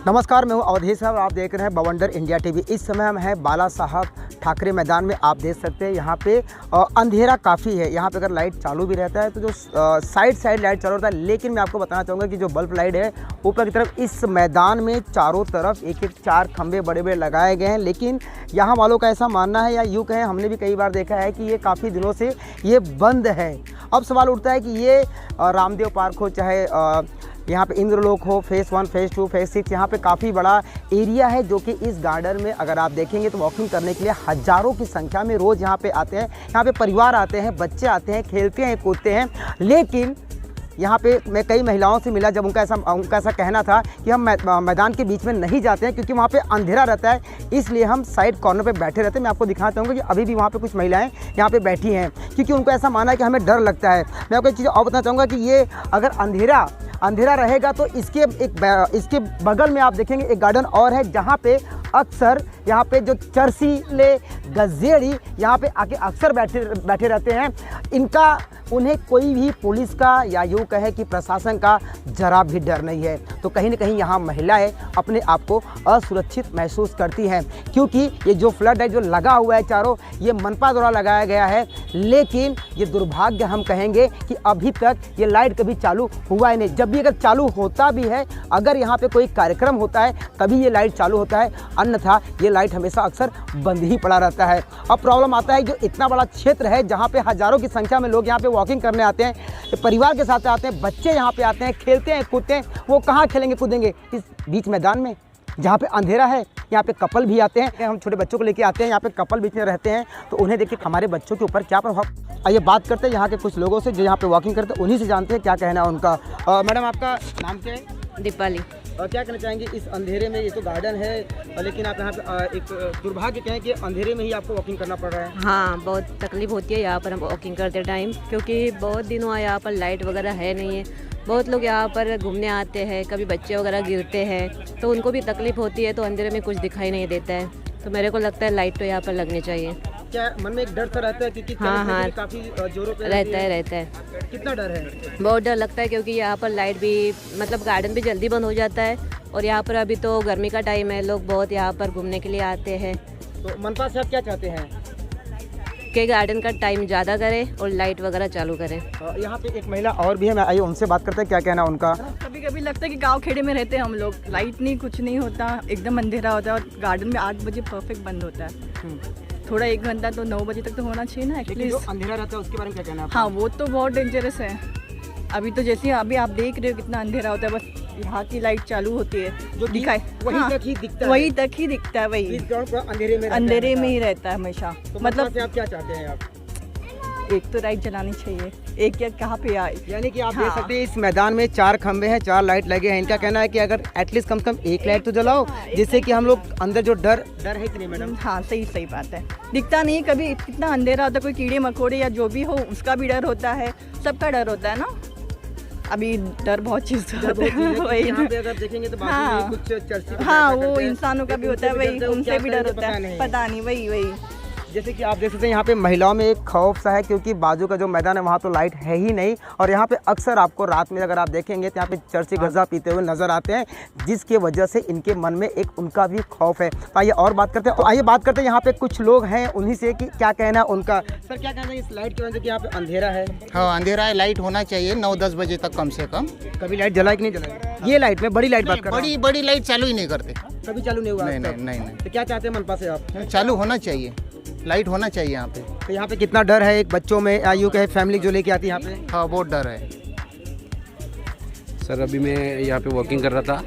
नमस्कार, मैं हूं अवधेश साहब, आप देख रहे हैं बवंडर इंडिया टीवी। इस समय हम हैं बाला साहब ठाकरे मैदान में। आप देख सकते हैं यहाँ पे अंधेरा काफ़ी है। यहाँ पे अगर लाइट चालू भी रहता है तो जो साइड लाइट चालू रहता है, लेकिन मैं आपको बताना चाहूँगा कि जो बल्ब लाइट है ऊपर की तरफ इस मैदान में चारों तरफ एक 4 खंभे बड़े बड़े लगाए गए हैं। लेकिन यहाँ वालों का ऐसा मानना है, या यूँ कहें हमने भी कई बार देखा है कि ये काफ़ी दिनों से ये बंद है। अब सवाल उठता है कि ये रामदेव पार्क हो, चाहे यहाँ पे इंद्रलोक हो, फेज़ 1, फेज़ 2, फेज़ 6, यहाँ पे काफ़ी बड़ा एरिया है जो कि इस गार्डन में अगर आप देखेंगे तो वॉकिंग करने के लिए हज़ारों की संख्या में रोज़ यहाँ पे आते हैं। यहाँ पे परिवार आते हैं, बच्चे आते हैं, खेलते हैं, कूदते हैं। लेकिन यहाँ पे मैं कई महिलाओं से मिला, जब उनका ऐसा कहना था कि हम मैदान के बीच में नहीं जाते हैं क्योंकि वहाँ पे अंधेरा रहता है, इसलिए हम साइड कॉर्नर पे बैठे रहते हैं। मैं आपको दिखाना चाहूँगा कि अभी भी वहाँ पे कुछ महिलाएं यहाँ पे बैठी हैं क्योंकि उनको ऐसा माना है कि हमें डर लगता है। मैं आपको एक चीज़ और बताना चाहूँगा कि ये अगर अंधेरा रहेगा तो इसके बगल में आप देखेंगे एक गार्डन और है जहाँ पे अक्सर यहाँ पे जो चरसीले गजेड़ी यहाँ पे आके अक्सर बैठे रहते हैं। उन्हें कोई भी पुलिस का या यूँ कहे कि प्रशासन का जरा भी डर नहीं है। तो कहीं ना कहीं यहाँ महिलाएं अपने आप को असुरक्षित महसूस करती हैं क्योंकि ये जो फ्लड है जो लगा हुआ है चारों, ये मनपा द्वारा लगाया गया है। लेकिन ये दुर्भाग्य हम कहेंगे कि अभी तक ये लाइट कभी चालू हुआ ही नहीं। जब भी अगर चालू होता भी है, अगर यहाँ पे कोई कार्यक्रम होता है तभी ये लाइट चालू होता है, अन्यथा ये लाइट हमेशा अक्सर बंद ही पड़ा रहता है। अब प्रॉब्लम आता है जो इतना बड़ा क्षेत्र है जहाँ पे हज़ारों की संख्या में लोग यहाँ पे वॉकिंग करने आते हैं, परिवार के साथ आते हैं, बच्चे यहाँ पे आते हैं, खेलते हैं, कूदते हैं। वो कहाँ खेलेंगे कूदेंगे? इस बीच मैदान में जहाँ पे अंधेरा है। यहाँ पे कपल भी आते हैं, हम छोटे बच्चों को लेके आते हैं, यहाँ पे कपल बीच में रहते हैं, तो उन्हें देखिए हमारे बच्चों के ऊपर क्या प्रभाव। आइए बात करते हैं यहाँ के कुछ लोगों से जो यहाँ पे वॉकिंग करते हैं, उन्हीं से जानते हैं क्या कहना है उनका। मैडम, आपका नाम क्या है? दीपाली। क्या कहना चाहेंगे इस अंधेरे में? ये तो गार्डन है लेकिन आप यहाँ पे एक दुर्भाग्य कहें कि अंधेरे में ही आपको वॉकिंग करना पड़ रहा है। हाँ, बहुत तकलीफ होती है यहाँ पर हम वॉकिंग करते टाइम, क्योंकि बहुत दिनों यहाँ पर लाइट वगैरह है नहीं है। बहुत लोग यहाँ पर घूमने आते हैं, कभी बच्चे वगैरह गिरते हैं तो उनको भी तकलीफ होती है, तो अंधेरे में कुछ दिखाई नहीं देता है। तो मेरे को लगता है लाइट तो यहाँ पर लगनी चाहिए। क्या मन में एक डर सा रहता है क्योंकि हाँ, काफ़ी जोरों पे रहता है। कितना डर है? बहुत डर लगता है क्योंकि यहाँ पर लाइट भी मतलब गार्डन भी जल्दी बंद हो जाता है, और यहाँ पर अभी तो गर्मी का टाइम है, लोग बहुत यहाँ पर घूमने के लिए आते हैं। तो मनपा से आप क्या चाहते हैं? कि गार्डन का टाइम ज़्यादा करें और लाइट वगैरह चालू करें। यहाँ पे एक महिला और भी है, मैं आइए उनसे बात करते हैं क्या कहना उनका। कभी कभी लगता है कि गांव खेड़े में रहते हैं हम लोग, लाइट नहीं, कुछ नहीं होता, एकदम अंधेरा होता है, और गार्डन में 8 बजे परफेक्ट बंद होता है। थोड़ा 1 घंटा तो 9 बजे तक तो होना चाहिए ना एटलीस्ट। जो अंधेरा रहता है उसके बारे में क्या कहना है? हाँ, वो तो बहुत डेंजरस है। अभी तो जैसे अभी आप देख रहे हो कितना अंधेरा होता है, बस यहाँ की लाइट चालू होती है जो दिखाए वहीं तक ही दिखता है, वहीं तक ही दिखता है, वही अंधेरे में ही रहता है हमेशा। तो मतलब आप क्या चाहते हैं? आप एक तो लाइट जलानी चाहिए, एक या कहाँ पे आए, यानी कि आप देख सकते हैं इस मैदान में 4 खंबे हैं, 4 लाइट लगे हैं। इनका कहना है कि अगर एटलीस्ट कम से कम 1 लाइट तो जलाओ, जिससे कि हम लोग अंदर जो डर है कि नहीं मैडम? हाँ, सही बात है। दिखता नहीं कभी, कितना अंधेरा होता है, कोई कीड़े मकोड़े या जो भी हो उसका भी डर होता है, सबका डर होता है ना। अभी डर बहुत चीज़ होता है वही। यहाँ पे अगर देखेंगे तो बाजू में कुछ चर्ची, हाँ, वो इंसानों का भी होता है, वही उनसे भी डर होता है, पता नहीं, वही। जैसे कि आप देख सकते हैं यहाँ पे महिलाओं में एक खौफ सा है क्योंकि बाजू का जो मैदान है वहाँ तो लाइट है ही नहीं, और यहाँ पे अक्सर आपको रात में अगर आप देखेंगे तो यहाँ पे चर्ची गजा पीते हुए नजर आते हैं, जिसके वजह से इनके मन में एक उनका भी खौफ है। तो आइए और बात करते हैं। आइए बात करते हैं यहाँ पे कुछ लोग हैं, उन्हीं से कि क्या कहना है उनका। सर, क्या कहना है इस लाइट की वजह से कि यहाँ पे अंधेरा है? हाँ, अंधेरा है, लाइट होना चाहिए 9-10 बजे तक कम से कम। कभी लाइट जलाई कि नहीं जलाई? ये लाइट में बड़ी लाइट बात कर रहा हूं। बड़ी लाइट चालू ही नहीं करते, कभी चालू नहीं हुआ? नहीं। तो क्या चाहते हैं मनपा से आप? चालू होना चाहिए, लाइट होना चाहिए यहाँ पे। तो यहाँ पे कितना डर है एक बच्चों में, आयु के फैमिली जो लेके आती है यहाँ पे? हाँ, बहुत डर है सर। अभी मैं यहाँ पे वॉकिंग कर रहा था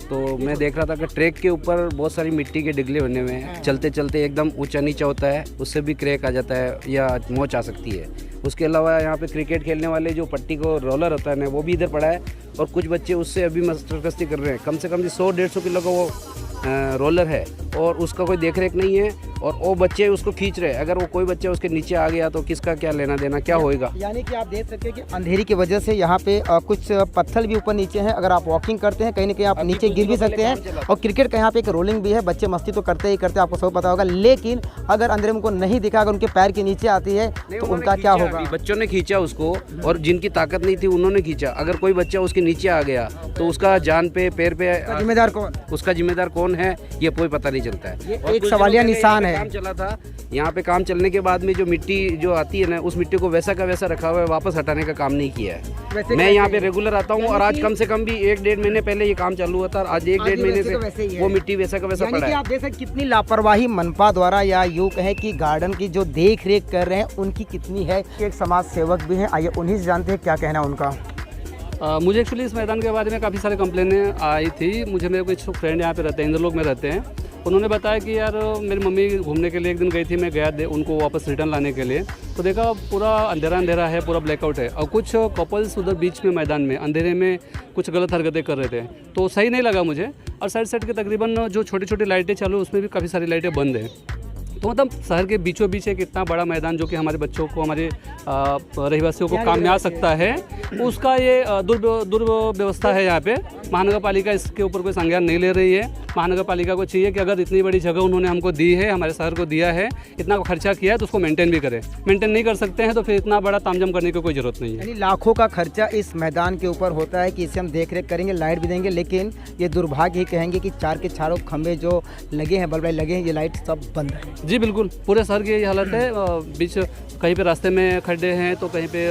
तो मैं देख रहा था कि ट्रैक के ऊपर बहुत सारी मिट्टी के डिगले होने में चलते चलते एकदम ऊंचा नीचा होता है, उससे भी क्रैक आ जाता है या मोच आ सकती है। उसके अलावा यहाँ पे क्रिकेट खेलने वाले जो पट्टी को रोलर होता है ना, वो भी इधर पड़ा है, और कुछ बच्चे उससे अभी मस्टरकस्ती कर रहे हैं। कम से कम 100-150 किलो का वो रोलर है और उसका कोई देख रेख नहीं है। और वो बच्चे उसको खींच रहे हैं। अगर वो कोई बच्चा उसके नीचे आ गया तो किसका क्या लेना देना, क्या होएगा। यानी कि आप देख सकते हैं कि अंधेरी की वजह से यहाँ पे कुछ पत्थर भी ऊपर नीचे हैं। अगर आप वॉकिंग करते हैं कहीं ना कहीं आप नीचे गिर भी सकते हैं। और क्रिकेट का यहाँ पे एक रोलिंग भी है, बच्चे मस्ती तो करते ही करते, आपको सब पता होगा। लेकिन अगर अंधेरे में उनको नहीं दिखा, अगर उनके पैर के नीचे आती है तो उनका क्या होगा। बच्चों ने खींचा उसको, और जिनकी ताकत नहीं थी उन्होंने खींचा। अगर कोई बच्चा उसके नीचे आ गया तो उसका जान पे पैर पे जिम्मेदार कौन, उसका जिम्मेदार कौन है ये कोई पता नहीं चलता है। ये एक सवालिया निशान है। काम चला था यहाँ पे, काम चलने के बाद में जो मिट्टी जो आती है ना, उस मिट्टी को वैसा का वैसा रखा हुआ है, वापस हटाने का काम नहीं किया है। मैं यहाँ पे रेगुलर आता हूँ और आज कम से कम भी 1-1.5 महीने पहले ये काम चालू हुआ था, आज 1-1.5 महीने से वो मिट्टी वैसा का वैसा पड़ा है। आप देख सकते कितनी लापरवाही मनपा द्वारा, या यूँ कहें कि गार्डन की जो देख रेख कर रहे हैं उनकी कितनी है। एक समाज सेवक भी हैं, आइए उन्हीं से जानते हैं क्या कहना है उनका। मुझे एक्चुअली इस मैदान के बारे में काफ़ी सारे कंप्लेनें आई थी। मेरे कुछ फ्रेंड यहाँ पे रहते हैं, इंद्रलोक में रहते हैं। उन्होंने बताया कि यार मेरी मम्मी घूमने के लिए एक दिन गई थी, मैं गया उनको वापस रिटर्न लाने के लिए, तो देखा पूरा अंधेरा है, पूरा ब्लैकआउट है। और कुछ कपल्स उधर बीच में मैदान में अंधेरे में कुछ गलत हरकतें कर रहे थे, तो सही नहीं लगा मुझे। और साइड के तकरीबन जो छोटी छोटी लाइटें चालू, उसमें भी काफ़ी सारी लाइटें बंद हैं। तो मतलब शहर के बीचों बीच एक इतना बड़ा मैदान जो कि हमारे बच्चों को, हमारे रहवासियों को काम में आ सकता है, उसका ये दुर्व्यवस्था है यहाँ पे। महानगर पालिका इसके ऊपर कोई संज्ञान नहीं ले रही है। महानगर पालिका को चाहिए कि अगर इतनी बड़ी जगह उन्होंने हमको दी है, हमारे शहर को दिया है, इतना खर्चा किया है, तो उसको मेंटेन भी करें। मेंटेन नहीं कर सकते हैं तो फिर इतना बड़ा तामझाम करने की कोई ज़रूरत नहीं है। यानी लाखों का खर्चा इस मैदान के ऊपर होता है कि इसे हम देख रेख करेंगे, लाइट भी देंगे, लेकिन ये दुर्भाग्य ही कहेंगे कि चार के चारों खंभे जो लगे हैं, बल्ब लगे हैं, ये लाइट सब बंद है। जी बिल्कुल, पूरे शहर की यही हालत है। बीच कहीं पे रास्ते में खड्डे हैं, तो कहीं पे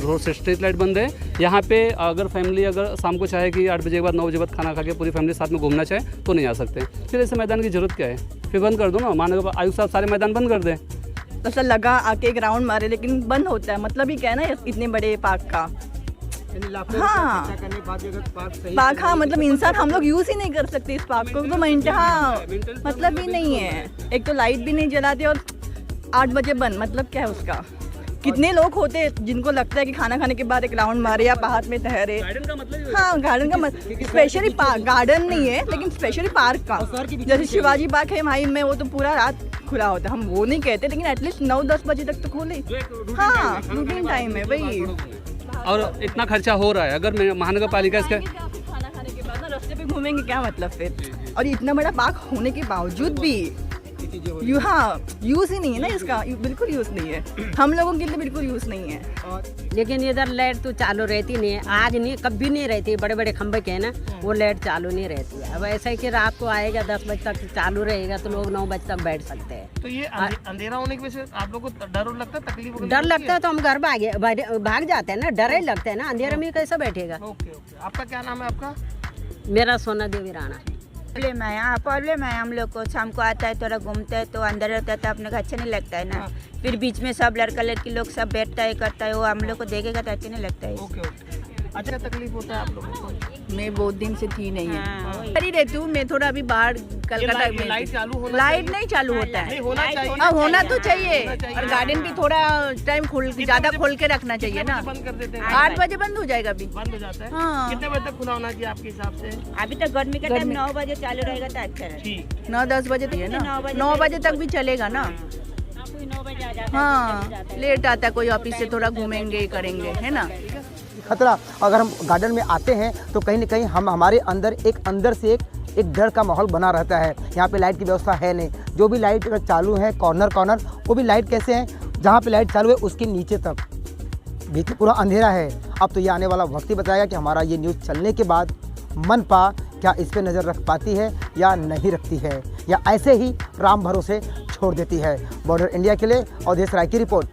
रोड से स्ट्रीट लाइट बंद है। यहाँ पे अगर फैमिली अगर शाम को चाहे कि 8 बजे के बाद 9 बजे बाद खाना खा के पूरी फैमिली साथ में घूमना चाहे तो नहीं आ सकते। फिर ऐसे मैदान की जरूरत क्या है? फिर बंद कर दो ना, महानगर आयुक्त साहब सारे मैदान बंद कर दें। ऐसा लगा आके एक राउंड मारे, लेकिन बंद होता है। मतलब ही क्या है ना इतने बड़े पार्क का। हाँ पार्क, हाँ मतलब इंसान हम लोग यूज़ ही नहीं कर सकते इस पार्क को, तो हाँ मतलब ही नहीं है। एक तो लाइट भी नहीं जलाते और 8 बजे बंद, मतलब क्या है उसका। कितने लोग होते हैं जिनको लगता है कि खाना खाने के बाद एक राउंड मारे या बाहर में ठहरे। हाँ गार्डन का स्पेशली पार्क, गार्डन नहीं है लेकिन स्पेशली पार्क का। जैसे शिवाजी पार्क है भाई में, वो तो पूरा रात खुला होता है। हम वो नहीं कहते, लेकिन एटलीस्ट 9-10 बजे तक तो खोले। हाँ रूटीन टाइम है वही। और इतना खर्चा हो रहा है, अगर महानगर पालिका इसका खाना खाने के बाद ना रास्ते पे घूमेंगे क्या मतलब फिर। और इतना बड़ा पार्क होने के बावजूद भी यूज़ ही नहीं है ना इसका, बिल्कुल यूज़ नहीं है। हम लोगों के लिए बिल्कुल यूज़ नहीं है। लेकिन इधर लाइट तो चालू रहती नहीं है, आज नहीं कभी नहीं रहती। बड़े बड़े खंभे के हैं ना, वो लाइट चालू नहीं रहती है। अब ऐसा है कि रात को आएगा 10 बजे तक चालू रहेगा तो लोग 9 बजे तक बैठ सकते हैं। तो ये अंधेरा होने की वजह से आप लोग को डर लगता है, तकलीफ डर लगता है तो हम घर भाग जाते हैं ना, डर ही लगता है ना, अंधेरे में कैसे बैठेगा। ओके, आपका क्या नाम है आपका? मेरा सोना देवी राणा। प्रॉब्लम है हम लोग को। शाम को आता है थोड़ा घूमते हैं तो अंदर रहता है तो अपने को अच्छा नहीं लगता है ना। फिर बीच में सब लड़का लड़की लोग सब बैठता है करता है, वो हम लोग को देखेगा तो अच्छा नहीं लगता है। ओके। अच्छा तकलीफ होता है आप लोगों को? मैं बहुत दिन से थी नहीं है, खड़ी रहती हूँ मैं। थोड़ा अभी बाहर कलकत्ता में लाइट चालू होना, लाइट नहीं चालू होता है। होना चाहिए, होना तो चाहिए। और गार्डन भी थोड़ा टाइम ज्यादा खोल के रखना चाहिए ना। बंद कर देते हैं 8 बजे बंद हो जाएगा अभी। बंद हो जाता है। हाँ। कितने बजे तक खुला होना चाहिए आपके हिसाब से? अभी तो गर्मी का टाइम 9 बजे चालू रहेगा तो अच्छा है। ठीक, 9-10 बजे तक है ना, 9 बजे तक भी चलेगा ना। 9 बजे आ जाता है। हाँ लेट आता है कोई, ऑफिस से थोड़ा घूमेंगे करेंगे, है ना। खतरा, अगर हम गार्डन में आते हैं तो कहीं ना कहीं हमारे अंदर से एक डर का माहौल बना रहता है। यहाँ पे लाइट की व्यवस्था है नहीं, जो भी लाइट अगर चालू है कॉर्नर वो भी लाइट कैसे हैं, जहाँ पे लाइट चालू है उसके नीचे तक बीच पूरा अंधेरा है। अब तो ये आने वाला वक्त ही बताएगा कि हमारा ये न्यूज़ चलने के बाद मनपा क्या इस पर नज़र रख पाती है या नहीं रखती है, या ऐसे ही राम भरोसे छोड़ देती है। बॉर्डर इंडिया के लिए अवधेश राय की रिपोर्ट।